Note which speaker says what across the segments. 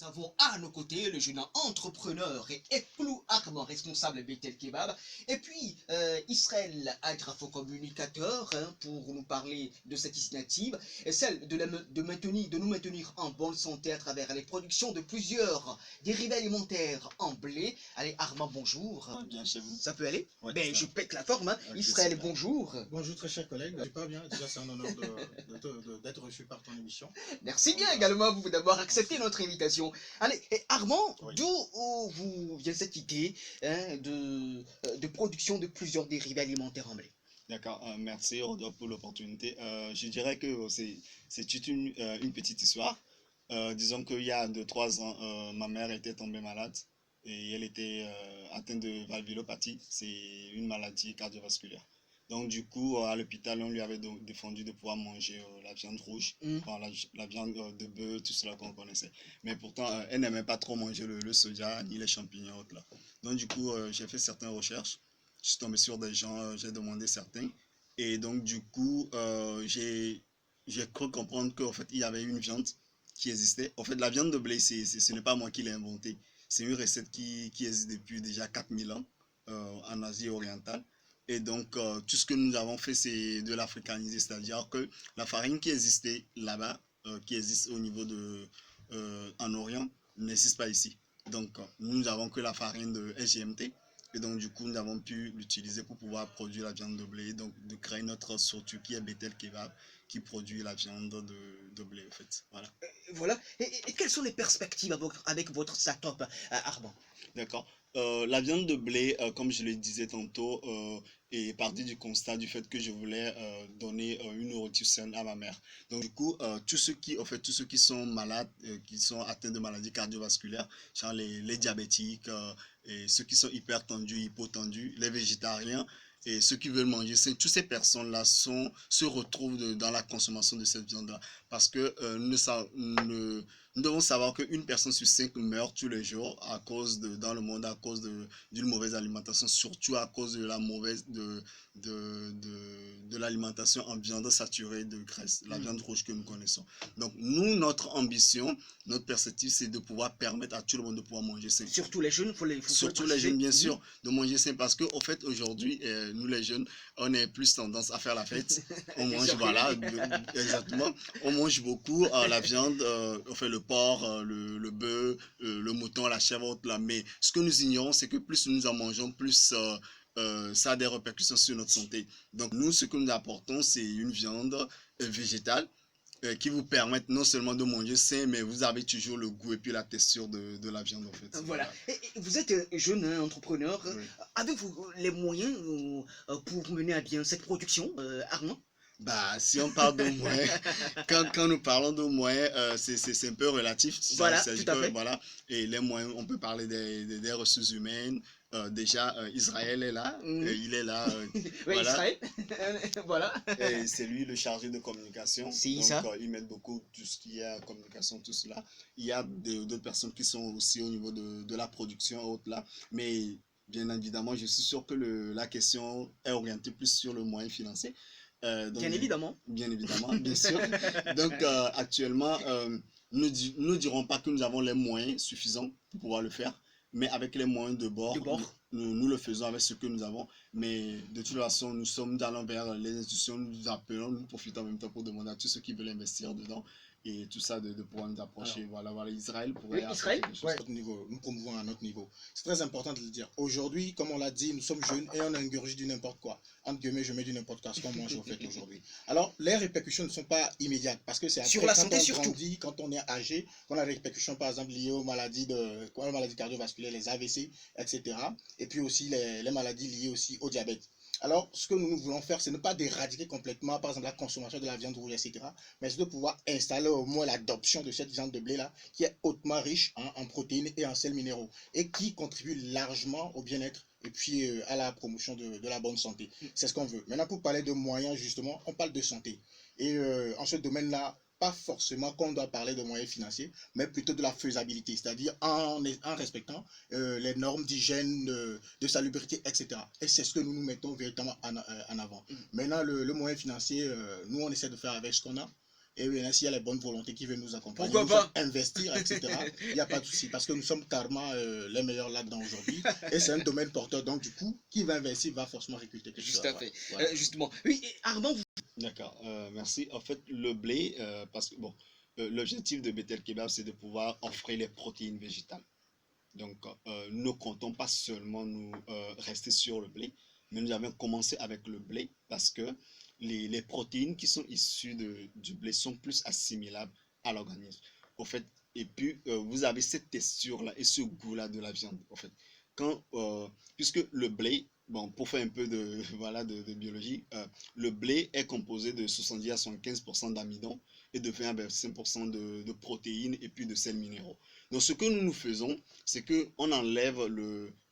Speaker 1: Nous avons à nos côtés le jeune entrepreneur et Eklou Armand, responsable Bethel Kebab. Et puis Israël, agrafo-communicateur, pour nous parler de cette initiative, et celle de nous maintenir en bonne santé à travers les productions de plusieurs dérivés alimentaires en blé. Allez, Armand, bonjour.
Speaker 2: Bien chez vous.
Speaker 1: Ça peut aller?
Speaker 2: Ouais,
Speaker 1: Ben,
Speaker 2: ça.
Speaker 1: je pète la forme.
Speaker 2: Ok,
Speaker 1: Israël,
Speaker 2: super.
Speaker 1: bonjour.
Speaker 3: Bonjour très chers collègues, je pas bien, déjà c'est un honneur d'être reçu par ton émission.
Speaker 1: Merci bien également vous d'avoir accepté notre invitation. Allez, et Armand,
Speaker 2: Oui.
Speaker 1: d'où vous vient cette idée de production de plusieurs dérivés alimentaires en blé?
Speaker 2: D'accord, merci Rodolphe pour l'opportunité. Je dirais que c'est une petite histoire. Disons qu'il y a 2-3 ans, ma mère était tombée malade et elle était atteinte de valvulopathie. C'est une maladie cardiovasculaire. Donc du coup, à l'hôpital, on lui avait défendu de pouvoir manger la viande rouge, enfin, la viande de bœuf, tout cela qu'on connaissait. Mais pourtant, elle n'aimait pas trop manger le soja ni les champignons. Autres, là. Donc du coup, j'ai fait certaines recherches. Je suis tombé sur des gens, j'ai demandé certains. Et donc du coup, j'ai cru comprendre qu'en fait, il y avait une viande qui existait. En fait, la viande de blé, ce n'est pas moi qui l'ai inventée. C'est une recette qui existe depuis déjà 4000 ans en Asie orientale. Et donc, tout ce que nous avons fait, c'est de l'africaniser, c'est-à-dire que la farine qui existait là-bas, qui existe au niveau en Orient, n'existe pas ici. Donc, nous n'avons que la farine de SGMT. Et donc, du coup, nous avons pu l'utiliser pour pouvoir produire la viande de blé. Donc, de créer notre structure qui est Bethel Kebab, qui produit la viande de blé, en fait. Voilà.
Speaker 1: Voilà. Et quelles sont les perspectives avec votre start-up, Armand?
Speaker 2: D'accord. La viande de blé, comme je le disais tantôt, est partie du constat du fait que je voulais donner une nourriture saine à ma mère. Donc du coup, tous ceux qui sont malades, qui sont atteints de maladies cardiovasculaires, genre les diabétiques, et ceux qui sont hypertendus, hypotendus, les végétariens, et ceux qui veulent manger sain, toutes ces personnes-là se retrouvent dans la consommation de cette viande-là. Parce que nous devons savoir qu'une personne sur 5 meurt tous les jours dans le monde à cause d'une mauvaise alimentation, surtout à cause de la mauvaise de l'alimentation en viande saturée de graisse, la viande rouge que nous connaissons. Donc nous, notre ambition, notre perspective, c'est de pouvoir permettre à tout le monde de pouvoir manger sain.
Speaker 1: Surtout les jeunes,
Speaker 2: Surtout les jeunes, bien sûr, de manger sain parce qu'au fait, aujourd'hui, nous les jeunes, on a plus tendance à faire la fête. On mange, voilà, exactement. On mange beaucoup la viande, on fait le porc, le bœuf, le mouton, la chèvre, là. Mais ce que nous ignorons, c'est que plus nous en mangeons, plus ça a des répercussions sur notre santé. Donc nous, ce que nous apportons, c'est une viande végétale qui vous permettent non seulement de manger sain, mais vous avez toujours le goût et puis la texture de la viande en fait.
Speaker 1: Voilà. Et vous êtes jeune entrepreneur.
Speaker 2: Oui.
Speaker 1: Avez-vous les moyens pour mener à bien cette production, Armand?
Speaker 2: Bah, si on parle de moyens, quand nous parlons de moyens, c'est un peu relatif.
Speaker 1: Voilà,
Speaker 2: C'est
Speaker 1: tout à fait.
Speaker 2: voilà, et les moyens, on peut parler des ressources humaines. Déjà, Israël est là, il est là.
Speaker 1: Oui,
Speaker 2: Voilà.
Speaker 1: Israël. Voilà.
Speaker 2: Et c'est lui le chargé de communication.
Speaker 1: C'est
Speaker 2: Donc,
Speaker 1: ça.
Speaker 2: il met beaucoup tout ce qui est communication, tout cela. Il y a d'autres personnes qui sont aussi au niveau de la production, autres là. Mais bien évidemment, je suis sûr que la question est orientée plus sur le moyen financier. Donc,
Speaker 1: Bien évidemment.
Speaker 2: Bien évidemment, bien sûr. Donc, actuellement, nous ne dirons pas que nous avons les moyens suffisants pour pouvoir le faire, mais avec les moyens de bord, nous le faisons avec ce que nous avons. Mais de toute façon, nous allons vers les institutions, nous appelons, nous profitons en même temps pour demander à tous ceux qui veulent investir dedans et tout ça de pouvoir nous approcher. Alors, voilà, Israël pourrait
Speaker 1: Israël,
Speaker 3: ouais, notre niveau, nous promouvons à notre niveau. C'est très important de le dire. Aujourd'hui, comme on l'a dit, nous sommes jeunes et on ingurgite du n'importe quoi. Entre guillemets, je mets du n'importe quoi, ce qu'on mange au fait aujourd'hui. Alors, les répercussions ne sont pas immédiates parce que c'est après
Speaker 1: sur la
Speaker 3: quand
Speaker 1: santé
Speaker 3: on
Speaker 1: surtout.
Speaker 3: grandit, quand on est âgé, qu'on a des répercussions par exemple liées aux maladies cardiovasculaires, les AVC, etc. Et puis aussi les maladies liées aussi au diabète. Alors, ce que nous voulons faire, c'est ne pas d'éradiquer complètement, par exemple, la consommation de la viande rouge, etc., mais c'est de pouvoir installer au moins l'adoption de cette viande de blé-là, qui est hautement riche en protéines et en sels minéraux, et qui contribue largement au bien-être et puis à la promotion de la bonne santé. C'est ce qu'on veut. Maintenant, pour parler de moyens, justement, on parle de santé. Et en ce domaine-là, pas forcément qu'on doit parler de moyens financiers, mais plutôt de la faisabilité, c'est-à-dire en respectant les normes d'hygiène, de salubrité, etc. Et c'est ce que nous nous mettons véritablement en avant. Maintenant, le moyen financier, nous, on essaie de faire avec ce qu'on a. Et oui, s'il y a les bonnes volontés qui veulent nous accompagner,
Speaker 1: Pourquoi pas?
Speaker 3: investir, etc., il n'y a pas de souci, parce que nous sommes carrément les meilleurs là-dedans aujourd'hui. Et c'est un domaine porteur, donc du coup, qui va investir va forcément récolter quelque chose.
Speaker 1: Juste à fait.
Speaker 3: Voilà.
Speaker 1: Justement. Oui, et Armand,
Speaker 2: D'accord, merci. En fait, le blé, parce que bon, l'objectif de Bethel Kebab, c'est de pouvoir offrir les protéines végétales. Donc, nous ne comptons pas seulement nous rester sur le blé, mais nous avons commencé avec le blé parce que les protéines qui sont issues du blé sont plus assimilables à l'organisme. Au fait, et puis, vous avez cette texture-là et ce goût-là de la viande. En fait, quand, puisque le blé, bon, pour faire un peu de, voilà, de biologie, le blé est composé de 70 à 75% d'amidon et de 20 à 25% de protéines et puis de sels minéraux. Donc, ce que nous faisons, c'est qu'on enlève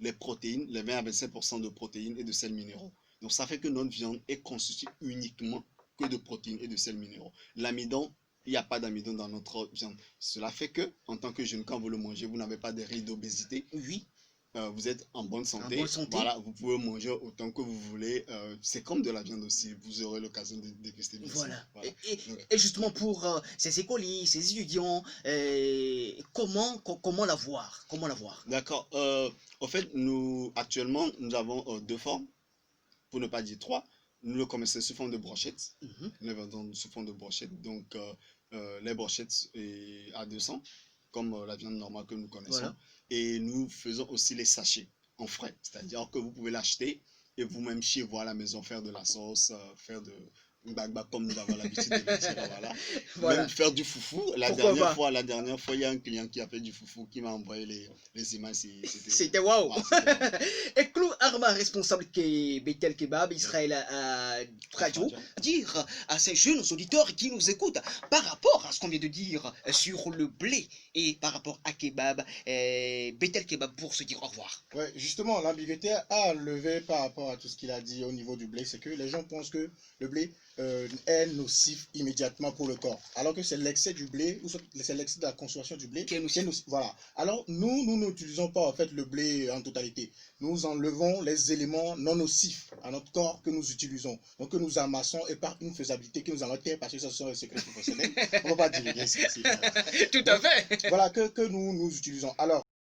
Speaker 2: les protéines, les 20 à 25% de protéines et de sels minéraux. Donc, ça fait que notre viande est constituée uniquement que de protéines et de sels minéraux. L'amidon, il n'y a pas d'amidon dans notre viande. Cela fait que, en tant que jeune, quand vous le mangez, vous n'avez pas de risque d'obésité.
Speaker 1: oui,
Speaker 2: Vous êtes en bonne santé.
Speaker 1: en bonne santé.
Speaker 2: Voilà, vous pouvez manger autant que vous voulez. C'est comme de la viande aussi. Vous aurez l'occasion de déguster.
Speaker 1: Voilà.
Speaker 2: Voilà.
Speaker 1: Et justement pour ces écoliers, ces étudiants, comment la voir? Comment la voir?
Speaker 2: D'accord. En fait, actuellement, nous avons deux formes, pour ne pas dire trois. Nous le commerçons sous forme de brochettes. Nous le vendons sous forme de brochettes. Donc, les brochettes à 200, comme la viande normale que nous connaissons.
Speaker 1: Voilà.
Speaker 2: Et nous faisons aussi les sachets en frais. C'est-à-dire que vous pouvez l'acheter et vous-même chez vous à la maison faire de la sauce, faire de bagba comme nous avons l'habitude de le dire. Voilà.
Speaker 1: Voilà.
Speaker 2: Même faire du foufou. La dernière fois, il y a un client qui a fait du foufou qui m'a envoyé les images.
Speaker 1: C'était waouh.
Speaker 2: Wow, wow.
Speaker 1: Et Clou Arma, responsable de Bethel Kebab, Israël Radio, dire à ces jeunes auditeurs qui nous écoutent par rapport à ce qu'on vient de dire sur le blé et par rapport à Kebab, Bethel Kebab pour se dire au revoir.
Speaker 3: Ouais, justement, l'ambiguïté à lever par rapport à tout ce qu'il a dit au niveau du blé, c'est que les gens pensent que le blé est nocif immédiatement pour le corps, alors que c'est l'excès du blé ou c'est l'excès de la consommation du blé
Speaker 1: qui est nocif.
Speaker 3: Voilà. Alors nous n'utilisons pas en fait le blé en totalité. Nous enlevons les éléments non nocifs à notre corps que nous utilisons, donc que nous amassons et par une faisabilité que nous allons taire parce que ce sont les secrets professionnels. On ne va pas divulguer ça.
Speaker 1: Tout à fait.
Speaker 3: Voilà que nous utilisons. Alors